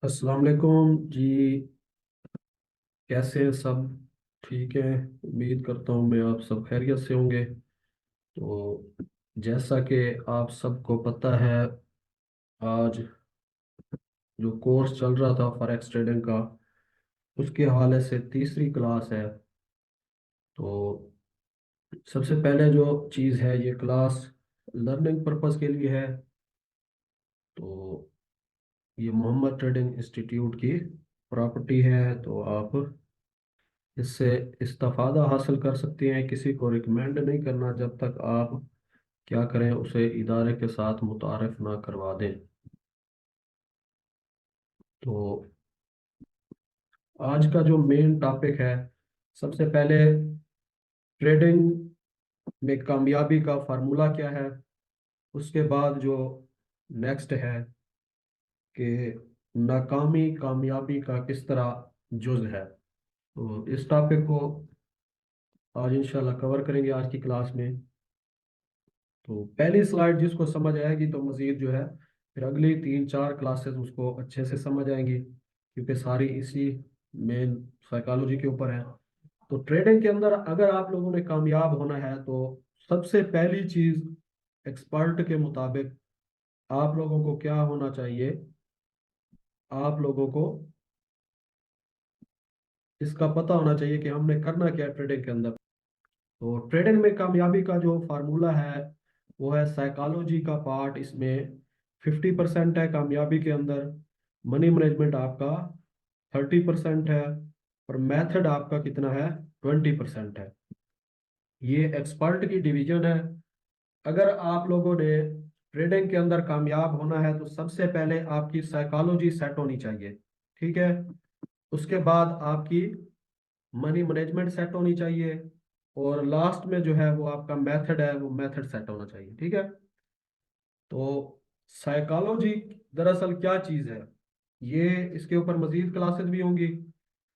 अस्सलाम वालेकुम जी। कैसे हैं सब? ठीक है। उम्मीद करता हूँ मैं आप सब खैरियत से होंगे। तो जैसा कि आप सबको पता है, आज जो कोर्स चल रहा था फॉरेक्स ट्रेडिंग का, उसके हवाले से तीसरी क्लास है। तो सबसे पहले जो चीज़ है, ये क्लास लर्निंग पर्पस के लिए है। तो ये मोहम्मद ट्रेडिंग इंस्टीट्यूट की प्रॉपर्टी है, तो आप इससे इस्तेफादा हासिल कर सकते हैं। किसी को रिकमेंड नहीं करना जब तक आप क्या करें, उसे इदारे के साथ मुतारफ ना करवा दें। तो आज का जो मेन टॉपिक है, सबसे पहले ट्रेडिंग में कामयाबी का फार्मूला क्या है। उसके बाद जो नेक्स्ट है कि नाकामी कामयाबी का किस तरह जुज है। तो इस टॉपिक को आज इंशाल्लाह कवर करेंगे आज की क्लास में। तो पहली स्लाइड जिसको समझ आएगी तो मजीद जो है फिर अगली 3-4 क्लासेस उसको अच्छे से समझ आएंगी, क्योंकि सारी इसी मेन साइकोलॉजी के ऊपर है। तो ट्रेडिंग के अंदर अगर आप लोगों ने कामयाब होना है तो सबसे पहली चीज एक्सपर्ट के मुताबिक आप लोगों को क्या होना चाहिए, आप लोगों को इसका पता होना चाहिए कि हमने करना क्या है ट्रेडिंग के अंदर। तो ट्रेडिंग में कामयाबी का जो फार्मूला है वो है साइकोलॉजी का पार्ट, इसमें 50% है कामयाबी के अंदर। मनी मैनेजमेंट आपका 30% है, और मेथड आपका कितना है, 20% है। ये एक्सपर्ट की डिवीजन है। अगर आप लोगों ने ट्रेडिंग के अंदर कामयाब होना है तो सबसे पहले आपकी साइकोलॉजी सेट होनी चाहिए। ठीक है। उसके बाद आपकी मनी मैनेजमेंट सेट होनी चाहिए, और लास्ट में जो है वो आपका मेथड है, वो मेथड सेट होना चाहिए। ठीक है। तो साइकोलॉजी दरअसल क्या चीज़ है, ये इसके ऊपर मजीद क्लासेस भी होंगी।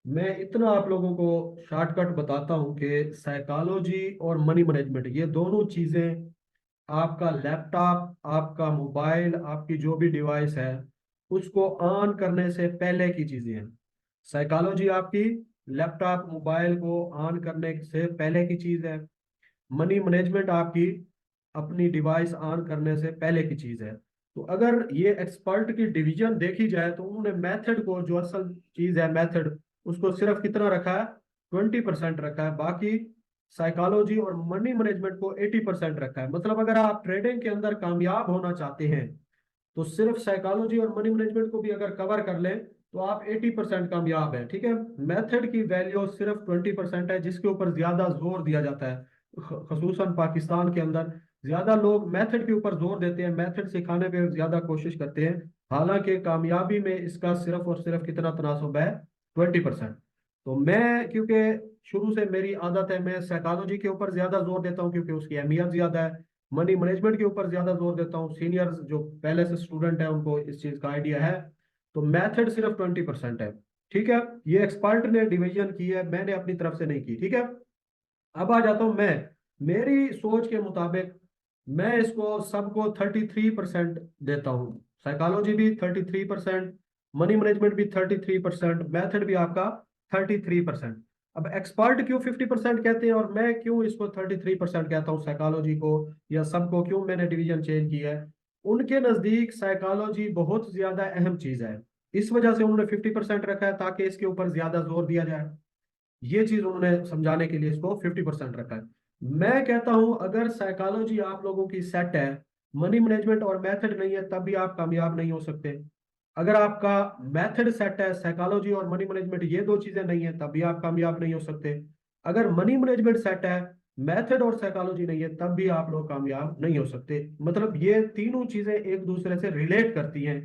मैं इतना आप लोगों को शॉर्टकट बताता हूँ कि साइकोलॉजी और मनी मैनेजमेंट ये दोनों चीज़ें आपका लैपटॉप, आपका मोबाइल, आपकी जो भी डिवाइस है उसको ऑन करने से पहले की चीज़ें हैं। साइकोलॉजी आपकी लैपटॉप मोबाइल को ऑन करने से पहले की चीज़ है। मनी मैनेजमेंट आपकी अपनी डिवाइस ऑन करने से पहले की चीज है। तो अगर ये एक्सपर्ट की डिवीजन देखी जाए तो उन्होंने मेथड को, जो असल चीज है मेथड, उसको सिर्फ कितना रखा है, 20% रखा है। बाकी साइकोलॉजी और मनी मैनेजमेंट को 80% रखा है। मतलब अगर आप ट्रेडिंग के अंदर कामयाब होना चाहते हैं तो सिर्फ साइकोलॉजी और मनी मैनेजमेंट को भी अगर कवर कर लें तो आप 80% कामयाब हैं। ठीक है। मेथड की वैल्यू सिर्फ 20% है, जिसके ऊपर ज्यादा जोर दिया जाता है। खसूसन पाकिस्तान के अंदर ज्यादा लोग मेथड के ऊपर जोर देते हैं, मेथड सिखाने पे ज्यादा कोशिश करते हैं। हालांकि कामयाबी में इसका सिर्फ और सिर्फ कितना तनासब है, 20%। तो मैं, क्योंकि शुरू से मेरी आदत है, मैं साइकोलॉजी के ऊपर ज्यादा जोर देता हूँ क्योंकि उसकी अहमियत ज्यादा है। मनी मैनेजमेंट के ऊपर ज्यादा जोर देता हूँ, सीनियर्स जो पहले से स्टूडेंट है उनको इस चीज का आइडिया है। तो मेथड सिर्फ 20% है। ठीक है। ये एक्सपर्ट ने डिवीजन की है, मैंने अपनी तरफ से नहीं की। ठीक है। अब आ जाता हूं मैं, मेरी सोच के मुताबिक मैं इसको सबको 33% देता हूँ। साइकोलॉजी भी 33%, मनी मैनेजमेंट भी 33%, मेथड भी आपका 33%। अब एक्सपर्ट क्यों 50% कहते हैं और मैं क्यों इसको 33% कहता हूँ, साइकोलॉजी को या सबको क्यों मैंने डिवीजन चेंज किया है। उनके नजदीक साइकोलॉजी बहुत ज्यादा अहम चीज है, इस वजह से उन्होंने 50% रखा है ताकि इसके ऊपर ज्यादा जोर दिया जाए। ये चीज उन्होंने समझाने के लिए इसको 50% रखा है। मैं कहता हूं अगर साइकोलॉजी आप लोगों की सेट है, मनी मैनेजमेंट और मेथड नहीं है, तब भी आप कामयाब नहीं हो सकते। अगर आपका मेथड सेट है, साइकोलॉजी और मनी मैनेजमेंट ये दो चीजें नहीं है, तब भी आप कामयाब नहीं हो सकते। अगर मनी मैनेजमेंट सेट है, मेथड और साइकोलॉजी नहीं है, तब भी आप लोग कामयाब नहीं हो सकते। मतलब ये तीनों चीजें एक दूसरे से रिलेट करती हैं।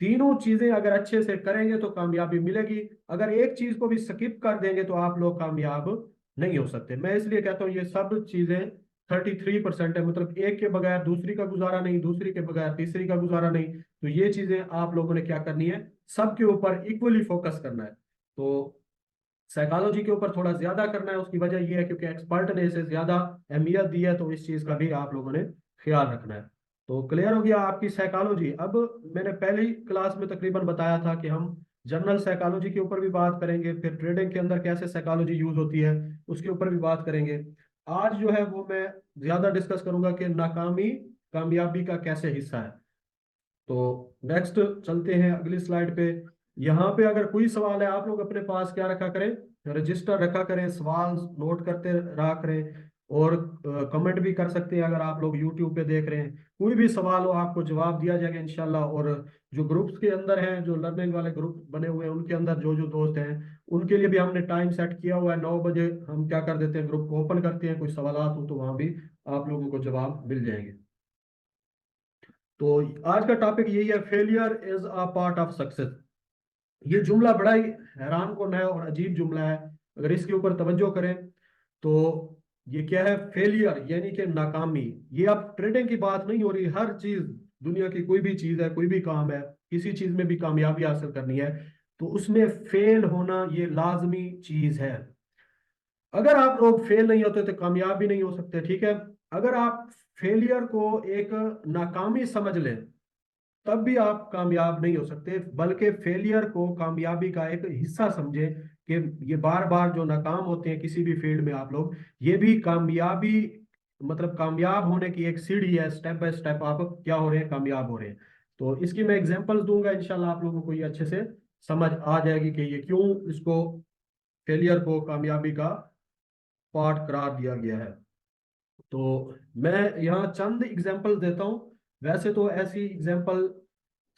तीनों चीजें अगर अच्छे से करेंगे तो कामयाबी मिलेगी। अगर एक चीज को भी स्किप कर देंगे तो आप लोग कामयाब नहीं हो सकते। मैं इसलिए कहता हूँ ये सब चीजें 33% है। मतलब एक के बगैर दूसरी का गुजारा नहीं, दूसरी के बगैर तीसरी का गुजारा नहीं। तो ये चीजें आप लोगों ने क्या करनी है, सबके ऊपर इक्वली फोकस करना है। तो साइकोलॉजी के ऊपर थोड़ा ज्यादा करना है, उसकी वजह यह है क्योंकि एक्सपर्ट ने इसे ज्यादा अहमियत दी है, तो इस चीज का भी आप लोगों ने ख्याल रखना है। तो क्लियर हो गया आपकी साइकोलॉजी। अब मैंने पहली क्लास में तकरीबन बताया था कि हम जनरल साइकोलॉजी के ऊपर भी बात करेंगे, फिर ट्रेडिंग के अंदर कैसे साइकोलॉजी यूज होती है उसके ऊपर भी बात करेंगे। आज जो है वो मैं ज्यादा डिस्कस करूंगा कि नाकामी कामयाबी का कैसे हिस्सा है। तो नेक्स्ट चलते हैं अगली स्लाइड पे। यहाँ पे अगर कोई सवाल है आप लोग अपने पास क्या रखा करें, रजिस्टर रखा करें, सवाल नोट करते रहा करें, और कमेंट भी कर सकते हैं। अगर आप लोग यूट्यूब पे देख रहे हैं, कोई भी सवाल हो आपको जवाब दिया जाएगा इंशाल्लाह। और जो ग्रुप्स के अंदर हैं, जो लर्निंग वाले ग्रुप बने हुए हैं, उनके अंदर जो जो दोस्त हैं उनके लिए भी हमने टाइम सेट किया हुआ है। 9 बजे हम क्या कर देते हैं, ग्रुप को ओपन करते हैं, कोई सवाल हो तो वहां भी आप लोगों को जवाब मिल जाएंगे। तो आज का टॉपिक यही है, failure is a part of success. ये जुमला बड़ा ही हैरान कौन है और अजीब जुमला है। अगर इसके ऊपर तवज्जो करें तो ये क्या है, फेलियर यानी कि नाकामी। ये अब ट्रेडिंग की बात नहीं हो रही, हर चीज, दुनिया की कोई भी चीज है, कोई भी काम है, किसी चीज में भी कामयाबी हासिल करनी है तो उसमें फेल होना ये लाजमी चीज है। अगर आप लोग फेल नहीं होते तो कामयाब भी नहीं हो सकते, ठीक है। अगर आप फेलियर को एक नाकामी समझ लें तब भी आप कामयाब नहीं हो सकते, बल्कि फेलियर को कामयाबी का एक हिस्सा समझे कि ये बार बार जो नाकाम होते हैं किसी भी फील्ड में आप लोग, ये भी कामयाबी, मतलब कामयाब होने की एक सीढ़ी है। स्टेप बाय स्टेप आप क्या हो रहे हैं, कामयाब हो रहे हैं। तो इसकी मैं एग्जांपल्स दूंगा, इंशाल्लाह आप लोगों को ये अच्छे से समझ आ जाएगी कि ये क्यों इसको, फेलियर को कामयाबी का पार्ट करार दिया गया है। तो मैं यहाँ चंद एग्जांपल देता हूँ। वैसे तो ऐसी एग्जांपल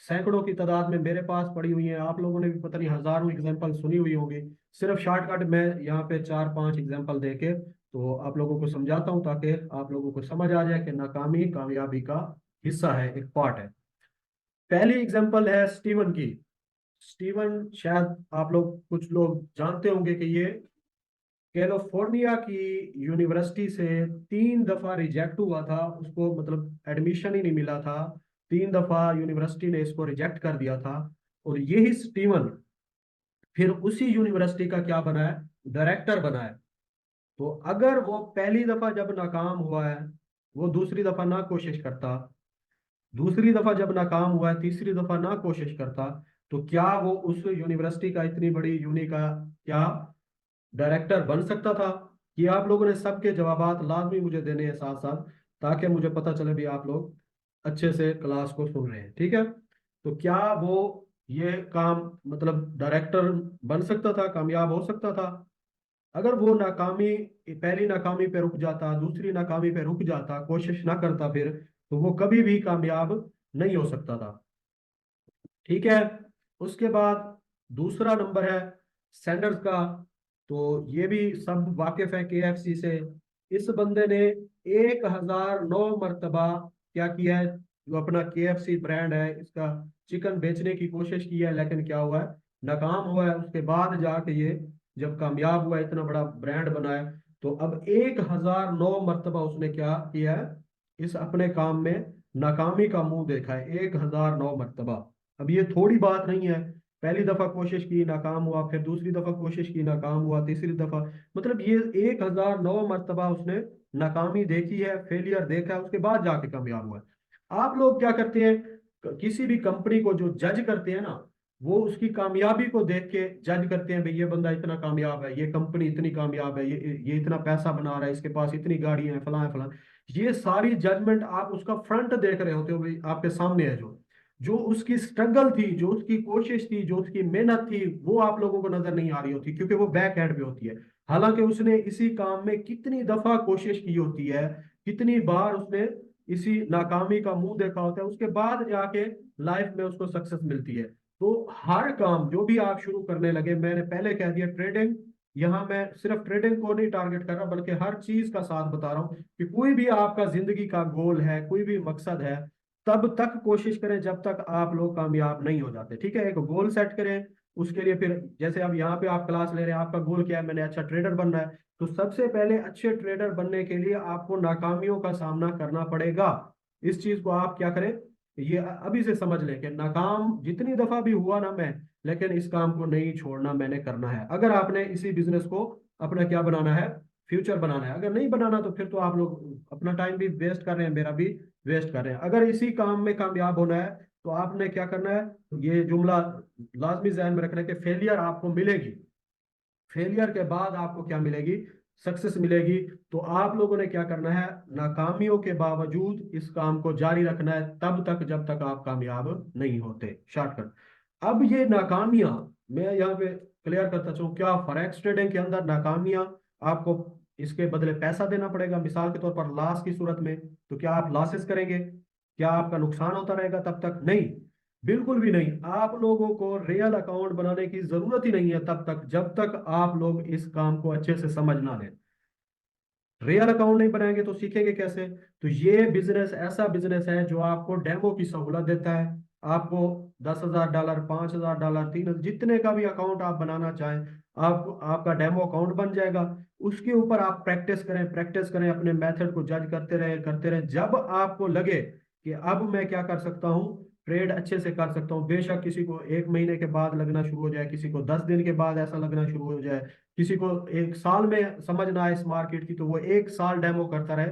सैकड़ों की तादाद में मेरे पास पड़ी हुई है, आप लोगों ने भी पता नहीं हजारों एग्जांपल सुनी हुई होगी। सिर्फ शॉर्टकट में यहाँ पे 4-5 एग्जांपल देके तो आप लोगों को समझाता हूँ, ताकि आप लोगों को समझ आ जाए कि नाकामी कामयाबी का हिस्सा है, एक पार्ट है। पहली एग्जांपल है स्टीवन की। स्टीवन शायद आप लोग कुछ लोग जानते होंगे कि ये कैलिफोर्निया की यूनिवर्सिटी से 3 दफा रिजेक्ट हुआ था, उसको मतलब एडमिशन ही नहीं मिला था। 3 दफा यूनिवर्सिटी ने इसको रिजेक्ट कर दिया था। और यही स्टीवन फिर उसी यूनिवर्सिटी का क्या बना है, डायरेक्टर बना है। तो अगर वो पहली दफा जब नाकाम हुआ है, वो दूसरी दफा ना कोशिश करता, दूसरी दफा जब नाकाम हुआ है तीसरी दफा ना कोशिश करता, तो क्या वो उस यूनिवर्सिटी का, इतनी बड़ी यूनि का क्या डायरेक्टर बन सकता था? ये आप लोगों ने सबके जवाबात लाजमी मुझे देने हैं साथ साथ, ताकि मुझे पता चले भी आप लोग अच्छे से क्लास को सुन रहे हैं, ठीक है। तो क्या वो ये काम, मतलब डायरेक्टर बन सकता था, कामयाब हो सकता था? अगर वो नाकामी, पहली नाकामी पे रुक जाता, दूसरी नाकामी पे रुक जाता, कोशिश ना करता, फिर तो वो कभी भी कामयाब नहीं हो सकता था, ठीक है। उसके बाद दूसरा नंबर है सैंडर्स का। तो ये भी सब वाकिफ है केएफसी से। इस बंदे ने 1009 मरतबा क्या किया है, जो अपना केएफसी ब्रांड है इसका चिकन बेचने की कोशिश की है, लेकिन क्या हुआ है, नाकाम हुआ है। उसके बाद जाके ये जब कामयाब हुआ, इतना बड़ा ब्रांड बना है, तो अब 1009 मरतबा उसने क्या किया है, इस अपने काम में नाकामी का मुंह देखा है 1009 मरतबा। अब ये थोड़ी बात नहीं है, पहली दफा कोशिश की नाकाम हुआ, फिर दूसरी दफा कोशिश की नाकाम हुआ, तीसरी दफा, मतलब ये 1009 मरतबा उसने नाकामी देखी है, फेलियर देखा है, उसके बाद जाके कामयाब हुआ है। आप लोग क्या करते हैं, किसी भी कंपनी को जो जज करते हैं ना, वो उसकी कामयाबी को देख के जज करते हैं, भाई ये बंदा इतना कामयाब है, ये कंपनी इतनी कामयाब है, ये इतना पैसा बना रहा है, इसके पास इतनी गाड़ियां हैं, फलां है फलां। ये सारी जजमेंट आप उसका फ्रंट देख रहे होते हो, भाई आपके सामने है, जो जो उसकी स्ट्रगल थी, जो उसकी कोशिश थी, जो उसकी मेहनत थी, वो आप लोगों को नजर नहीं आ रही होती, क्योंकि वो बैक एंड पे होती है। हालांकि उसने इसी काम में कितनी दफा कोशिश की होती है, कितनी बार उसने इसी नाकामी का मुंह देखा होता है, उसके बाद जाके लाइफ में उसको सक्सेस मिलती है। तो हर काम जो भी आप शुरू करने लगे, मैंने पहले कह दिया ट्रेडिंग, यहाँ मैं सिर्फ ट्रेडिंग को नहीं टारगेट कर रहा, बल्कि हर चीज का साथ बता रहा हूँ कि कोई भी आपका जिंदगी का गोल है, कोई भी मकसद है, तब तक कोशिश करें जब तक आप लोग कामयाब नहीं हो जाते, ठीक है। एक गोल सेट करें, उसके लिए फिर जैसे अब यहाँ पे आप क्लास ले रहे हैं, आपका गोल क्या है, मैंने अच्छा ट्रेडर बनना है, तो सबसे पहले अच्छे ट्रेडर बनने के लिए आपको नाकामियों का सामना करना पड़ेगा। इस चीज को आप क्या करें, ये अभी से समझ लें कि नाकाम जितनी दफा भी हुआ ना मैं, लेकिन इस काम को नहीं छोड़ना, मैंने करना है। अगर आपने इसी बिजनेस को अपना क्या बनाना है, फ्यूचर बनाना है। अगर नहीं बनाना तो फिर तो आप लोग अपना टाइम भी वेस्ट कर रहे हैं, मेरा भी वेस्ट कर रहे हैं। अगर इसी काम में कामयाब होना है तो आपने क्या करना है, ये जुमला लाजमी ज़हन में रखना है कि फेलियर आपको मिलेगी, फेलियर के बाद आपको क्या मिलेगी, सक्सेस मिलेगी। तो आप लोगों ने क्या करना है, नाकामियों के बावजूद इस काम को जारी रखना है तब तक जब तक आप कामयाब नहीं होते। शॉर्टकट। अब ये नाकामियां मैं यहाँ पे क्लियर करता चाहूँ, क्या फॉरेक्स ट्रेडिंग के अंदर नाकामियां आपको इसके बदले पैसा देना पड़ेगा, मिसाल के तौर पर लॉस की सूरत में, तो क्या आप लॉसेस करेंगे, क्या आपका नुकसान होता रहेगा तब तक? नहीं, बिल्कुल भी नहीं। आप लोगों को रियल अकाउंट बनाने की जरूरत ही नहीं है तब तक जब तक आप लोग इस काम को अच्छे से समझ ना लें। रियल अकाउंट नहीं बनाएंगे तो सीखेंगे कैसे? तो ये बिजनेस ऐसा बिजनेस है जो आपको डेमो की सहूलत देता है। आपको $10,000, $5,000, 3,000, जितने का भी अकाउंट आप बनाना चाहें, आप आपका डेमो अकाउंट बन जाएगा। उसके ऊपर आप प्रैक्टिस करें, अपने मेथड को जज करते रहें। जब आपको लगे कि अब मैं क्या कर सकता हूँ, ट्रेड अच्छे से कर सकता हूँ, बेशक किसी को 1 महीने के बाद लगना शुरू हो जाए, किसी को 10 दिन के बाद ऐसा लगना शुरू हो जाए, किसी को 1 साल में समझ ना आए इस मार्केट की, तो वो 1 साल डेमो करता रहे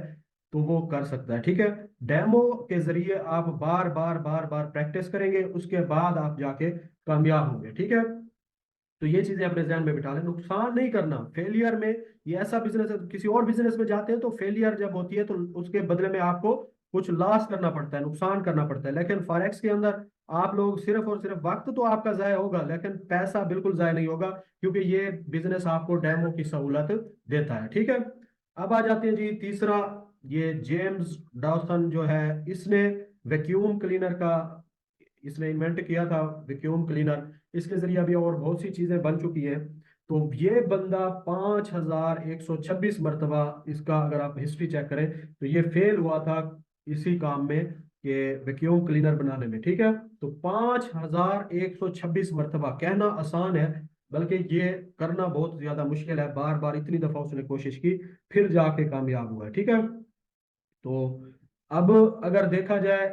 तो वो कर सकता है। ठीक है, डेमो के जरिए आप बार बार बार बार प्रैक्टिस करेंगे, उसके बाद आप जाके कामयाब होंगे। ठीक है, तो ये चीजें अपने ध्यान में बिठा लें, नुकसान नहीं करना फेलियर में। ये ऐसा बिजनेस है, किसी और बिजनेस में जाते हैं तो फेलियर जब होती है तो उसके बदले में आपको कुछ लॉस करना पड़ता है, नुकसान करना पड़ता है। लेकिन फॉरेक्स के अंदर आप लोग सिर्फ और सिर्फ वक्त तो आपका जाया होगा लेकिन पैसा बिल्कुल जाया नहीं होगा, क्योंकि ये बिजनेस आपको डेमो की सहूलत देता है। ठीक है, अब आ जाते हैं जी तीसरा। ये जेम्स डॉसन जो है, इसने वैक्यूम क्लीनर का इसने इन्वेंट किया था, वैक्यूम क्लीनर। इसके जरिए अभी और बहुत सी चीजें बन चुकी हैं। तो ये बंदा 5,126 मरतबा, इसका अगर आप हिस्ट्री चेक करें तो ये फेल हुआ था इसी काम में, कि वैक्यूम क्लीनर बनाने में। ठीक है, तो 5,126 मरतबा, कहना आसान है बल्कि ये करना बहुत ज्यादा मुश्किल है। बार बार इतनी दफा उसने कोशिश की, फिर जाके कामयाब हुआ है। ठीक है, तो अब अगर देखा जाए,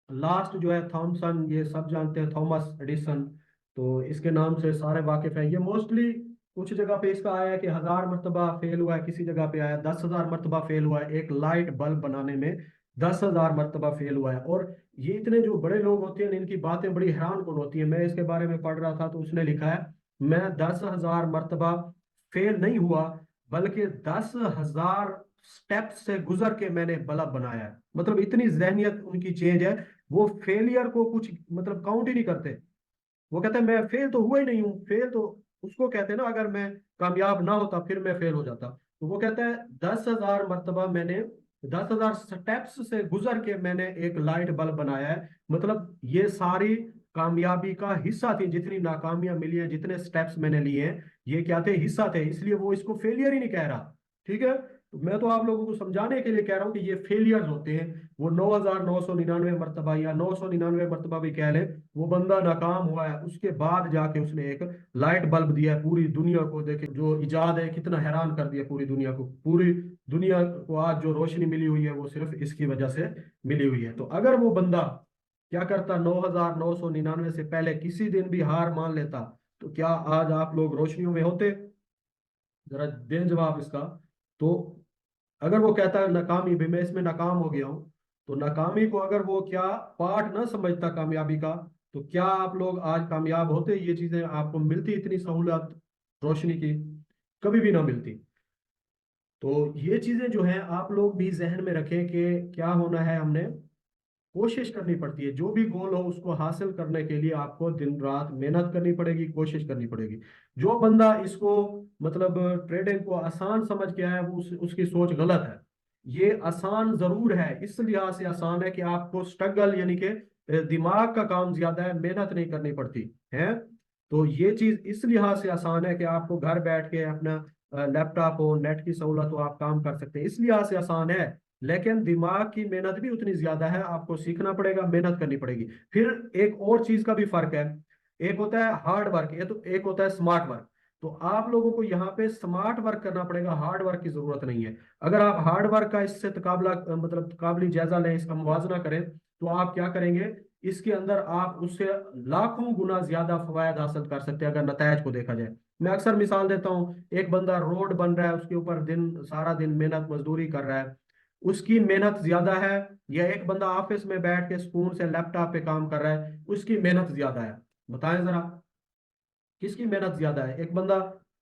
लास्ट जो है थॉमसन, ये सब जानते हैं, थॉमस एडिसन, तो इसके नाम से सारे वाकिफ हैं। ये मोस्टली कुछ जगह पे इसका आया है कि 1,000 मरतबा फेल हुआ है, किसी जगह पे आया 10,000 मरतबा फेल हुआ है, एक लाइट बल्ब बनाने में 10,000 मरतबा फेल हुआ है। और ये इतने जो बड़े लोग होते हैं इनकी बातें बड़ी हैरान कौन होती है। मैं इसके बारे में पढ़ रहा था तो उसने लिखा है, मैं 10,000 मरतबा फेल नहीं हुआ बल्कि 10,000 स्टेप्स से गुजर के मैंने बल्ब बनाया है। मतलब इतनी जहनियत उनकी चेंज है, वो फेलियर को कुछ मतलब काउंट ही नहीं करते। वो कहते हैं मैं फेल तो हुआ ही नहीं हूँ, फेल तो उसको कहते हैं ना, अगर मैं कामयाब ना होता फिर मैं फेल हो जाता। तो वो कहता है 10,000 मरतबा मैंने, 10,000 स्टेप्स से गुजर के मैंने एक लाइट बल्ब बनाया है। मतलब ये सारी कामयाबी का हिस्सा थी, जितनी नाकामियां मिली है, जितने स्टेप्स मैंने लिए हैं, ये क्या थे, हिस्सा थे, इसलिए वो इसको फेलियर ही नहीं कह रहा। ठीक है, तो मैं तो आप लोगों को समझाने के लिए कह रहा हूँ कि ये फेलियर्स होते हैं। वो 9,999 मरतबा या 999 मरतबा भी कह लें, वो बंदा नाकाम हुआ है, उसके बाद जाके उसने एक लाइट बल्ब दिया है पूरी दुनिया को। देखे जो इजाद है, कितना हैरान कर दिया पूरी दुनिया को। पूरी दुनिया को आज जो रोशनी मिली हुई है वो सिर्फ इसकी वजह से मिली हुई है। तो अगर वो बंदा क्या करता, 9,999 से पहले किसी दिन भी हार मान लेता, तो क्या आज आप लोग रोशनियों में होते? जरा दें जवाब इसका। तो अगर वो कहता है नाकामी भी, मैं इसमें नाकाम हो गया हूं, तो नाकामी को अगर वो क्या पार्ट ना समझता कामयाबी का, तो क्या आप लोग आज कामयाब होते? ये चीजें आपको मिलती, इतनी सहूलत रोशनी की कभी भी ना मिलती। तो ये चीजें जो हैं आप लोग भी जहन में रखें कि क्या होना है, हमने कोशिश करनी पड़ती है। जो भी गोल हो उसको हासिल करने के लिए आपको दिन रात मेहनत करनी पड़ेगी, कोशिश करनी पड़ेगी। जो बंदा इसको मतलब ट्रेडिंग को आसान समझ के आया है, वो उसकी सोच गलत है। ये आसान जरूर है, इस लिहाज से आसान है कि आपको स्ट्रगल यानी कि दिमाग का काम ज्यादा है, मेहनत नहीं करनी पड़ती है। तो ये चीज इस लिहाज से आसान है कि आपको घर बैठ के अपना लैपटॉप हो, नेट की सहूलत हो, आप काम कर सकते हैं, इस लिहाज से आसान है। लेकिन दिमाग की मेहनत भी उतनी ज्यादा है, आपको सीखना पड़ेगा, मेहनत करनी पड़ेगी। फिर एक और चीज का भी फर्क है, एक होता है हार्ड वर्क, ये तो एक होता है स्मार्ट वर्क। तो आप लोगों को यहाँ पे स्मार्ट वर्क करना पड़ेगा, हार्ड वर्क की जरूरत नहीं है। अगर आप हार्ड वर्क का इससे तकाबला मतलब तकाबली जायजा लें, इसका मुवाजना करें, तो आप क्या करेंगे, इसके अंदर आप उससे लाखों गुना ज्यादा फवायद हासिल कर सकते हैं अगर नतायज को देखा जाए। मैं अक्सर मिसाल देता हूँ, एक बंदा रोड बन रहा है, उसके ऊपर दिन सारा दिन मेहनत मजदूरी कर रहा है, उसकी मेहनत ज्यादा है, या एक बंदा ऑफिस में बैठ के सुकून से लैपटॉप पे काम कर रहा है उसकी मेहनत ज्यादा है? बताएं जरा, किसकी मेहनत ज्यादा है? एक बंदा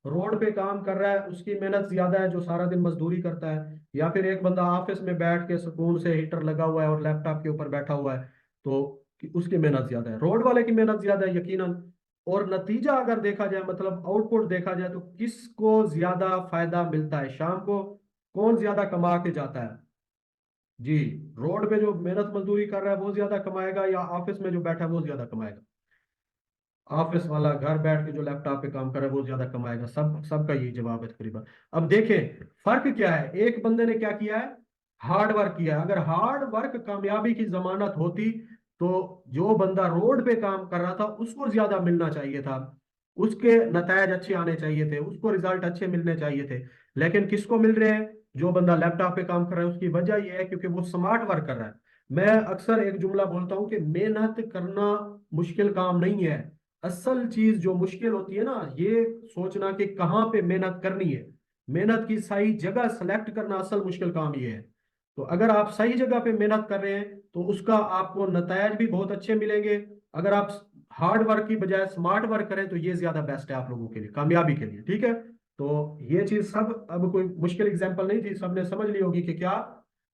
रोड पे काम कर रहा है उसकी मेहनत ज्यादा है जो सारा दिन मजदूरी करता है, या फिर एक बंदा ऑफिस में बैठ के सुकून से हीटर लगा हुआ है और लैपटॉप के ऊपर बैठा हुआ है, तो उसकी मेहनत ज्यादा है? रोड वाले की मेहनत ज्यादा है यकीनन। और नतीजा अगर देखा जाए, मतलब आउटपुट देखा जाए, तो किसको ज्यादा फायदा मिलता है शाम को? कौन ज्यादा कमा के जाता है? जी, रोड पे जो मेहनत मजदूरी कर रहा है वो ज्यादा कमाएगा, या ऑफिस में जो बैठा है वो ज्यादा कमाएगा? ऑफिस वाला घर बैठ के जो लैपटॉप पे काम कर रहा है वो ज्यादा कमाएगा। सबका यही जवाब है तकरीबन। अब देखें फर्क क्या है, एक बंदे ने क्या किया है, हार्ड वर्क किया है। अगर हार्ड वर्क कामयाबी की जमानत होती, तो जो बंदा रोड पे काम कर रहा था उसको ज्यादा मिलना चाहिए था, उसके नतायज अच्छे आने चाहिए थे, उसको रिजल्ट अच्छे मिलने चाहिए थे। लेकिन किसको मिल रहे हैं? जो बंदा लैपटॉप पे काम कर रहा है। उसकी वजह यह है क्योंकि वो स्मार्ट वर्क कर रहा है। मैं अक्सर एक जुमला बोलता हूँ कि मेहनत करना मुश्किल काम नहीं है। असल चीज जो मुश्किल होती है ना, ये सोचना कि कहाँ पे मेहनत करनी है, मेहनत की सही जगह सेलेक्ट करना असल मुश्किल काम ये है। तो अगर आप सही जगह पे मेहनत कर रहे हैं तो उसका आपको नतायज भी बहुत अच्छे मिलेंगे। अगर आप हार्ड वर्क की बजाय स्मार्ट वर्क करें तो ये ज्यादा बेस्ट है आप लोगों के लिए, कामयाबी के लिए। ठीक है, तो ये चीज सब, अब कोई मुश्किल एग्जांपल नहीं थी, सबने समझ ली होगी कि क्या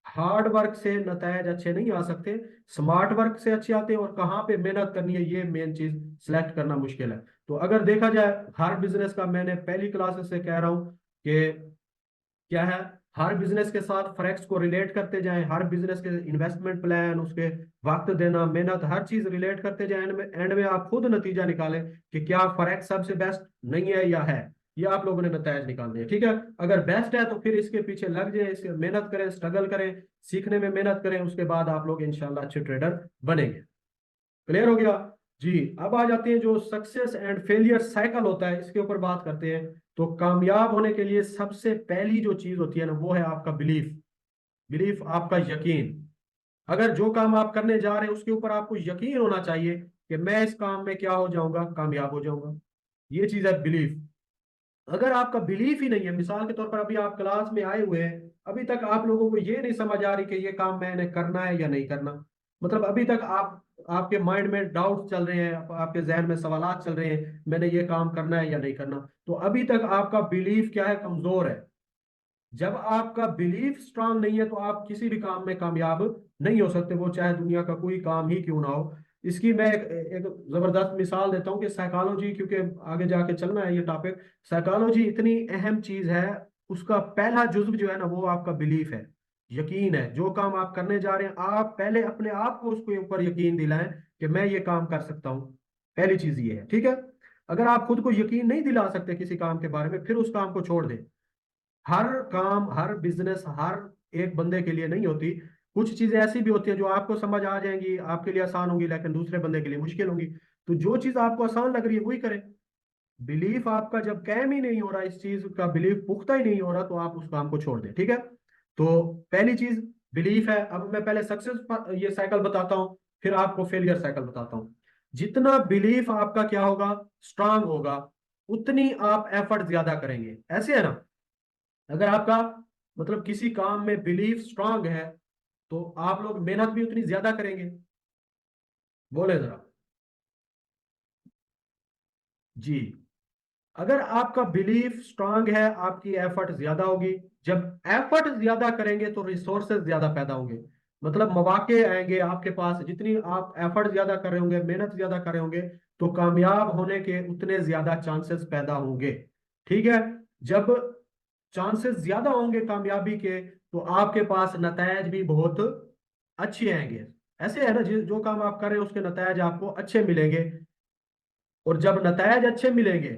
हार्ड वर्क से नतायज अच्छे नहीं आ सकते, स्मार्ट वर्क से अच्छे आते हैं, और कहाँ पे मेहनत करनी है ये मेन चीज सिलेक्ट करना मुश्किल है। तो अगर देखा जाए हर बिजनेस का, मैंने पहली क्लास से कह रहा हूँ कि क्या है, हर बिजनेस के साथ फॉरेक्स को रिलेट करते जाएं, हर बिजनेस के इन्वेस्टमेंट प्लान, उसके वक्त देना, मेहनत, हर चीज रिलेट करते जाएं। एंड में आप खुद नतीजा निकालें कि क्या फॉरेक्स सबसे बेस्ट नहीं है या है। ये आप लोगों ने नतीजा निकालने हैं। ठीक है, अगर बेस्ट है तो फिर इसके पीछे लग जाए, इसके मेहनत करें, स्ट्रगल करें, सीखने में मेहनत करें, उसके बाद आप लोग इंशाल्लाह अच्छे ट्रेडर बनेंगे। क्लियर हो गया? जी। अब आ जाते हैं जो सक्सेस एंड फेलियर साइकिल होता है, इसके ऊपर बात करते हैं। तो कामयाब होने के लिए सबसे पहली जो चीज होती है ना, वो है आपका बिलीफ। बिलीफ, आपका यकीन। अगर जो काम आप करने जा रहे हैं उसके ऊपर आपको यकीन होना चाहिए कि मैं इस काम में क्या हो जाऊंगा, कामयाब हो जाऊंगा। ये चीज है बिलीफ। अगर आपका बिलीफ ही नहीं है, मिसाल के तौर पर अभी आप क्लास में आए हुए हैं, अभी तक आप लोगों को ये नहीं समझ आ रही कि ये काम मैंने करना है या नहीं करना, मतलब अभी तक आपके माइंड में डाउट चल रहे हैं, आपके जहन में सवालात चल रहे हैं, मैंने ये काम करना है या नहीं करना, तो अभी तक आपका बिलीफ क्या है, कमजोर है। जब आपका बिलीफ स्ट्रांग नहीं है तो आप किसी भी काम में कामयाब नहीं हो सकते, वो चाहे दुनिया का कोई काम ही क्यों ना हो। इसकी मैं एक जबरदस्त मिसाल देता हूँ कि साइकोलॉजी, क्योंकि आगे जाके चलना है ये टॉपिक, साइकोलॉजी इतनी अहम चीज है, उसका पहला जुज्व जो है ना वो आपका बिलीफ है, यकीन है। जो काम आप करने जा रहे हैं आप पहले अपने आप को उसके ऊपर यकीन दिलाएं कि मैं ये काम कर सकता हूँ। पहली चीज ये है। ठीक है, अगर आप खुद को यकीन नहीं दिला सकते किसी काम के बारे में, फिर उस काम को छोड़ दें। हर काम, हर बिजनेस, हर एक बंदे के लिए नहीं होती। कुछ चीजें ऐसी भी होती हैं जो आपको समझ आ जाएंगी, आपके लिए आसान होंगी, लेकिन दूसरे बंदे के लिए मुश्किल होंगी। तो जो चीज आपको आसान लग रही है वही करें। बिलीफ आपका जब कायम ही नहीं हो रहा, इस चीज का बिलीफ पुख्ता ही नहीं हो रहा, तो आप उस काम को छोड़ दें। ठीक है, तो पहली चीज बिलीफ है। अब मैं पहले सक्सेस ये साइकिल बताता हूँ, फिर आपको फेलियर साइकिल बताता हूँ। जितना बिलीफ आपका क्या होगा, स्ट्रांग होगा, उतनी आप एफर्ट ज्यादा करेंगे। ऐसे है ना, अगर आपका मतलब किसी काम में बिलीफ स्ट्रांग है तो आप लोग मेहनत भी उतनी ज्यादा करेंगे। बोले जरा। जी, अगर आपका बिलीफ स्ट्रांग है आपकी एफर्ट ज्यादा होगी। जब एफर्ट ज्यादा करेंगे तो रिसोर्सेज ज्यादा पैदा होंगे, मतलब मौके आएंगे आपके पास। जितनी आप एफर्ट ज्यादा कर रहे होंगे, मेहनत ज्यादा कर रहे होंगे, तो कामयाब होने के उतने ज्यादा चांसेस पैदा होंगे। ठीक है, जब चांसेस ज्यादा होंगे कामयाबी के, तो आपके पास नतायज भी बहुत अच्छे आएंगे। ऐसे है ना, जो काम आप कर रहे हैं उसके नतायज आपको अच्छे मिलेंगे, और जब नतायज अच्छे मिलेंगे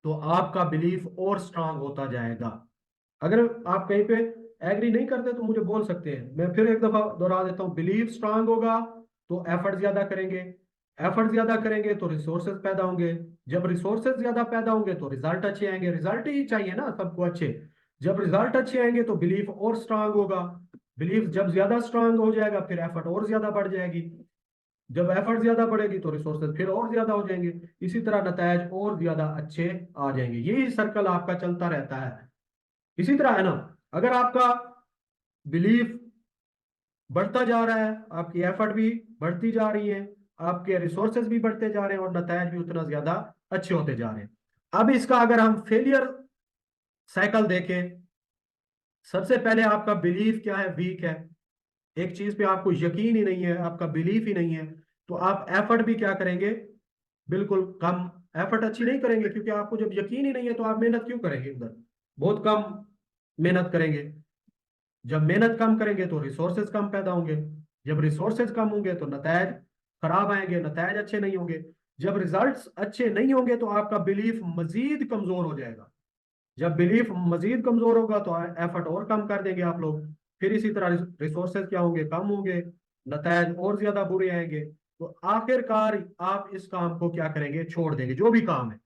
तो आपका बिलीफ और स्ट्रांग होता जाएगा। अगर आप कहीं पे एग्री नहीं करते तो मुझे बोल सकते हैं, मैं फिर एक दफा दोहरा देता हूँ। बिलीफ स्ट्रांग होगा तो एफर्ट ज्यादा करेंगे, एफर्ट ज्यादा करेंगे तो रिसोर्सेज पैदा होंगे, जब रिसोर्सेज ज्यादा पैदा होंगे तो रिजल्ट अच्छे आएंगे, रिजल्ट ही चाहिए ना सबको अच्छे। जब रिजल्ट अच्छे आएंगे तो बिलीफ और स्ट्रांग होगा, बिलीफ जब ज्यादा स्ट्रांग हो जाएगा फिर एफर्ट और ज्यादा बढ़ जाएगी, जब एफर्ट ज्यादा बढ़ेगी तो रिसोर्सेज फिर और ज्यादा हो जाएंगे, इसी तरह नतायज और ज्यादा अच्छे आ जाएंगे। यही सर्कल आपका चलता रहता है। इसी तरह है ना, अगर आपका बिलीफ बढ़ता जा रहा है, आपकी एफर्ट भी बढ़ती जा रही है, आपके रिसोर्सेज भी बढ़ते जा रहे हैं और नतायज भी उतना ज्यादा अच्छे होते जा रहे हैं। अब इसका अगर हम फेलियर साइकिल देखें, सबसे पहले आपका बिलीफ क्या है, वीक है। एक चीज पे आपको यकीन ही नहीं है, आपका बिलीफ ही नहीं है, तो आप एफर्ट भी क्या करेंगे, बिल्कुल कम एफर्ट अच्छी नहीं करेंगे, क्योंकि आपको जब यकीन ही नहीं है तो आप मेहनत क्यों करेंगे उधर, बहुत कम मेहनत करेंगे। जब मेहनत कम करेंगे तो रिसोर्सेज कम पैदा होंगे, जब रिसोर्सेज कम होंगे तो नतायज खराब आएंगे, नतायज अच्छे नहीं होंगे। जब रिजल्ट्स अच्छे नहीं होंगे तो आपका बिलीफ मजीद कमजोर हो जाएगा, जब बिलीफ मजीद कमजोर होगा तो एफर्ट और कम कर देंगे आप लोग, फिर इसी तरह रिसोर्सेज क्या होंगे, कम होंगे, नतायज और ज्यादा बुरे आएंगे। तो आखिरकार आप इस काम को क्या करेंगे, छोड़ देंगे जो भी काम है।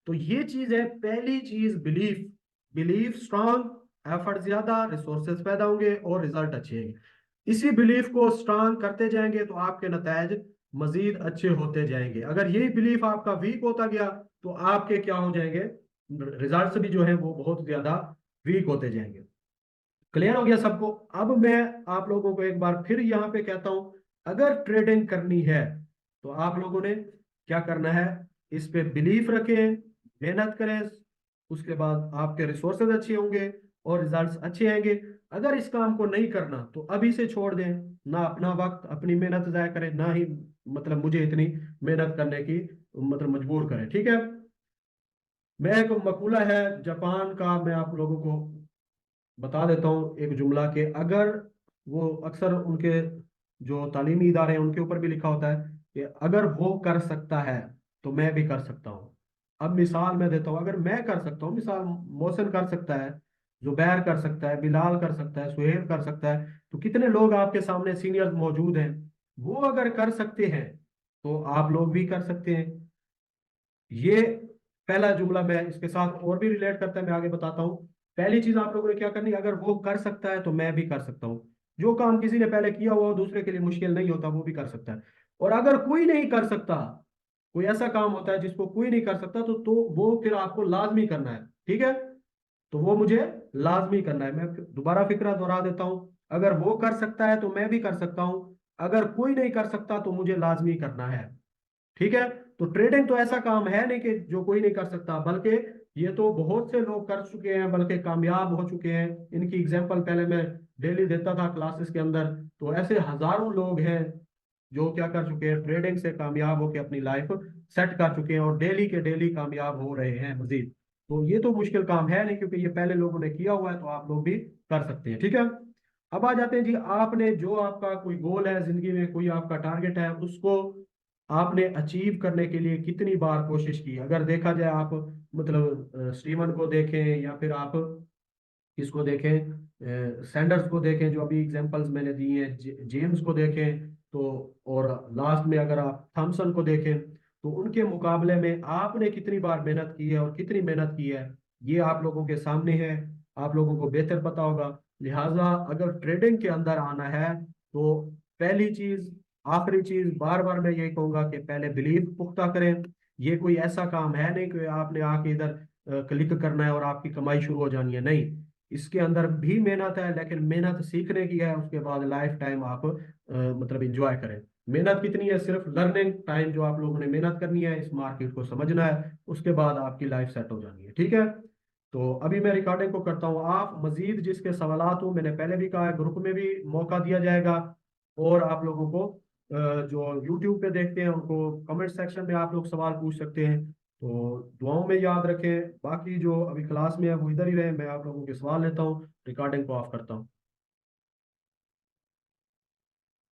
तो ये चीज है, पहली चीज बिलीफ, बिलीफ स्ट्रांग, एफर्ट ज्यादा, रिसोर्सेज पैदा होंगे और रिजल्ट अच्छे आएंगे। इसी बिलीफ को स्ट्रांग करते जाएंगे तो आपके नतायज मजीद अच्छे होते जाएंगे। अगर यही बिलीफ आपका वीक होता गया तो आपके क्या हो जाएंगे, रिजल्ट्स भी जो है वो बहुत ज्यादा वीक होते जाएंगे। क्लियर हो गया सबको? अब मैं आप लोगों को एक बार फिर यहाँ पे कहता हूं, अगर ट्रेडिंग करनी है तो आप लोगों ने क्या करना है, इस पे बिलीफ रखें, मेहनत करें, उसके बाद आपके रिसोर्सेज अच्छे होंगे और रिजल्ट्स अच्छे आएंगे। अगर इस काम को नहीं करना तो अभी से छोड़ दें, ना अपना वक्त अपनी मेहनत जाया करें, ना ही मतलब मुझे इतनी मेहनत करने की मतलब मजबूर करें, ठीक है। मैं एक मकूला है जापान का, मैं आप लोगों को बता देता हूँ एक जुमला के, अगर वो अक्सर उनके जो तालीमी इदारे हैं उनके ऊपर भी लिखा होता है कि अगर वो कर सकता है तो मैं भी कर सकता हूँ। अब मिसाल मैं देता हूँ, अगर मैं कर सकता हूँ, मिसाल मोहसिन कर सकता है, जुबैर कर सकता है, बिलाल कर सकता है, सुहेल कर सकता है, तो कितने लोग आपके सामने सीनियर मौजूद हैं, वो अगर कर सकते हैं तो आप लोग भी कर सकते हैं। ये पहला जुमला, मैं इसके साथ और भी रिलेट करता है, मैं आगे बताता हूँ। पहली चीज आप लोगों ने क्या करनी है, अगर वो कर सकता है तो मैं भी कर सकता हूँ। जो काम किसी ने पहले किया हुआ हो, दूसरे के लिए मुश्किल नहीं होता, वो भी कर सकता है। और अगर कोई नहीं कर सकता, कोई ऐसा काम होता है जिसको कोई नहीं कर सकता, तो वो फिर आपको लाजमी करना है, ठीक है। तो वो मुझे लाजमी करना है। मैं दोबारा फिक्रा दोहरा देता हूँ, अगर वो कर सकता है तो मैं भी कर सकता हूँ, अगर कोई नहीं कर सकता तो मुझे लाजमी करना है, ठीक है। तो ट्रेडिंग तो ऐसा काम है नहीं कि जो कोई नहीं कर सकता, बल्कि ये तो बहुत से लोग कर चुके हैं, बल्कि कामयाब हो चुके हैं। इनकी एग्जांपल पहले मैं डेली देता था क्लासेस के अंदर, तो ऐसे हजारों लोग हैं जो क्या कर चुके हैं, ट्रेडिंग से कामयाब होकर अपनी लाइफ सेट कर चुके हैं और डेली के डेली कामयाब हो रहे हैं मजीद। तो ये तो मुश्किल काम है नहीं, क्योंकि ये पहले लोगों ने किया हुआ है, तो आप लोग भी कर सकते हैं, ठीक है। अब आ जाते हैं जी, आपने जो आपका कोई गोल है जिंदगी में, कोई आपका टारगेट है, उसको आपने अचीव करने के लिए कितनी बार कोशिश की। अगर देखा जाए, आप मतलब स्टीवन को देखें या फिर आप इसको देखें, सैंडर्स को देखें, जो अभी एग्जांपल्स मैंने दी हैं, जेम्स को देखें, तो और लास्ट में अगर आप थॉमसन को देखें, तो उनके मुकाबले में आपने कितनी बार मेहनत की है और कितनी मेहनत की है, ये आप लोगों के सामने है, आप लोगों को बेहतर पता होगा। लिहाजा अगर ट्रेडिंग के अंदर आना है तो पहली चीज, आखिरी चीज, बार बार मैं यही कहूंगा कि पहले बिलीफ पुख्ता करें। ये कोई ऐसा काम है नहीं कि आपने आके इधर क्लिक करना है और आपकी कमाई शुरू हो जानी है, नहीं। इसके अंदर भी मेहनत है, लेकिन मेहनत सीखने की है, उसके बाद लाइफ टाइम आप मतलब इंजॉय करें। मेहनत कितनी है, सिर्फ लर्निंग टाइम जो आप लोगों ने मेहनत करनी है, इस मार्केट को समझना है, उसके बाद आपकी लाइफ सेट हो जानी है, ठीक है। तो अभी मैं रिकॉर्डिंग को करता हूँ, आप मजीद जिसके सवालात हो, मैंने पहले भी कहा है, ग्रुप में भी मौका दिया जाएगा, और आप लोगों को जो यूट्यूब पे देखते हैं उनको कमेंट सेक्शन में आप लोग सवाल पूछ सकते हैं। तो दुआओं में याद रखें, बाकी जो अभी क्लास में है वो इधर ही रहे, मैं आप लोगों के सवाल लेता हूँ, रिकॉर्डिंग को ऑफ करता हूँ।